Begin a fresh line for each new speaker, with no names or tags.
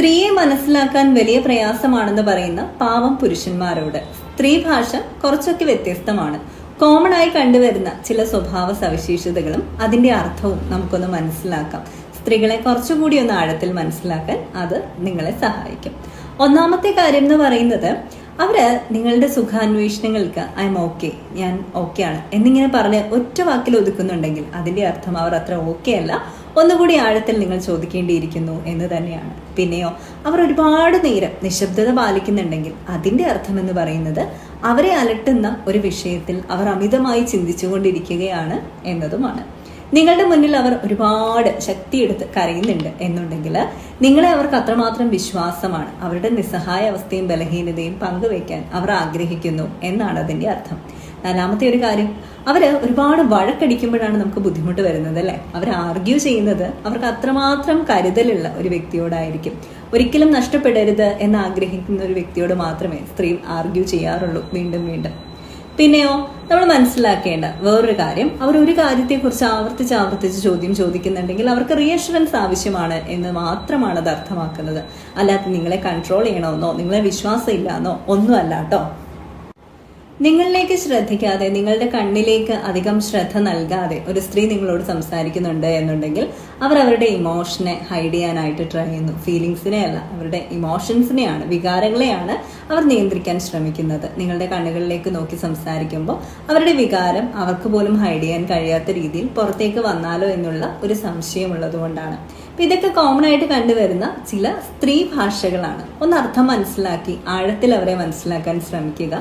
സ്ത്രീയെ മനസ്സിലാക്കാൻ വലിയ പ്രയാസമാണെന്ന് പറയുന്ന പാവം പുരുഷന്മാരോട് സ്ത്രീ ഭാഷ കുറച്ചൊക്കെ വ്യത്യസ്തമാണ്. കോമൺ ആയി കണ്ടുവരുന്ന ചില സ്വഭാവ സവിശേഷതകളും അതിന്റെ അർത്ഥവും നമുക്കൊന്ന് മനസ്സിലാക്കാം. സ്ത്രീകളെ കുറച്ചുകൂടി ഒന്ന് ആഴത്തിൽ മനസ്സിലാക്കാൻ അത് നിങ്ങളെ സഹായിക്കും. ഒന്നാമത്തെ കാര്യം എന്ന് പറയുന്നത്, അവര് നിങ്ങളുടെ സുഖാന്വേഷണങ്ങൾക്ക് ഐ എം ഓക്കെ, ഞാൻ ഓക്കെ ആണ് എന്നിങ്ങനെ പറഞ്ഞ് ഒറ്റ വാക്കിൽ ഒതുക്കുന്നുണ്ടെങ്കിൽ അതിന്റെ അർത്ഥം അവർ അത്ര ഓക്കെ അല്ല, ഒന്നുകൂടി ആഴത്തിൽ നിങ്ങൾ ചോദിക്കേണ്ടിയിരിക്കുന്നു എന്ന് തന്നെയാണ്. പിന്നെയോ, അവർ ഒരുപാട് നേരം നിശബ്ദത പാലിക്കുന്നുണ്ടെങ്കിൽ അതിന്റെ അർത്ഥം എന്ന് പറയുന്നത് അവരെ അലട്ടുന്ന ഒരു വിഷയത്തിൽ അവർ അമിതമായി ചിന്തിച്ചുകൊണ്ടിരിക്കുകയാണ് എന്നതുമാണ്. നിങ്ങളുടെ മുന്നിൽ അവർ ഒരുപാട് ശക്തിയെടുത്ത് കരയുന്നുണ്ട് എന്നുണ്ടെങ്കിൽ നിങ്ങളെ അവർക്ക് അത്രമാത്രം വിശ്വാസമാണ്. അവരുടെ നിസ്സഹായ അവസ്ഥയും ബലഹീനതയും പങ്കുവയ്ക്കാൻ അവർ ആഗ്രഹിക്കുന്നു എന്നാണ് അതിന്റെ അർത്ഥം. നാലാമത്തെ ഒരു കാര്യം, അവര് ഒരുപാട് വഴക്കടിക്കുമ്പോഴാണ് നമുക്ക് ബുദ്ധിമുട്ട് വരുന്നത് അല്ലെ. അവർ ആർഗ്യൂ ചെയ്യുന്നത് അവർക്ക് അത്രമാത്രം കരുതലുള്ള ഒരു വ്യക്തിയോടായിരിക്കും. ഒരിക്കലും നഷ്ടപ്പെടരുത് എന്ന് ആഗ്രഹിക്കുന്ന ഒരു വ്യക്തിയോട് മാത്രമേ സ്ത്രീ ആർഗ്യൂ ചെയ്യാറുള്ളൂ വീണ്ടും വീണ്ടും. പിന്നെയോ, നമ്മൾ മനസ്സിലാക്കേണ്ട വേറൊരു കാര്യം, അവർ ഒരു കാര്യത്തെക്കുറിച്ച് ആവർത്തിച്ച് ചോദ്യം ചോദിക്കുന്നുണ്ടെങ്കിൽ അവർക്ക് റീഅഷുറൻസ് ആവശ്യമാണ് എന്ന് മാത്രമാണ് അത് അർത്ഥമാക്കുന്നത്. അല്ലാതെ നിങ്ങളെ കൺട്രോൾ ചെയ്യണമെന്നോ നിങ്ങളെ വിശ്വാസം ഇല്ലാന്നോ ഒന്നും അല്ല കേട്ടോ. നിങ്ങളിലേക്ക് ശ്രദ്ധിക്കാതെ, നിങ്ങളുടെ കണ്ണിലേക്ക് അധികം ശ്രദ്ധ നൽകാതെ ഒരു സ്ത്രീ നിങ്ങളോട് സംസാരിക്കുന്നുണ്ട് എന്നുണ്ടെങ്കിൽ അവർ അവരുടെ ഇമോഷനെ ഹൈഡ് ചെയ്യാനായിട്ട് ട്രൈ ചെയ്യുന്നു. ഫീലിങ്സിനെ അല്ല, അവരുടെ ഇമോഷൻസിനെയാണ്, വികാരങ്ങളെയാണ് അവർ നിയന്ത്രിക്കാൻ ശ്രമിക്കുന്നത്. നിങ്ങളുടെ കണ്ണുകളിലേക്ക് നോക്കി സംസാരിക്കുമ്പോൾ അവരുടെ വികാരം അവർക്ക് പോലും ഹൈഡ് ചെയ്യാൻ കഴിയാത്ത രീതിയിൽ പുറത്തേക്ക് വന്നാലോ എന്നുള്ള ഒരു സംശയമുള്ളത് കൊണ്ടാണ്. അപ്പൊ ഇതൊക്കെ കോമൺ ആയിട്ട് കണ്ടുവരുന്ന ചില സ്ത്രീ ഭാഷകളാണ്. ഒന്ന് അർത്ഥം മനസ്സിലാക്കി ആഴത്തിൽ അവരെ മനസ്സിലാക്കാൻ ശ്രമിക്കുക.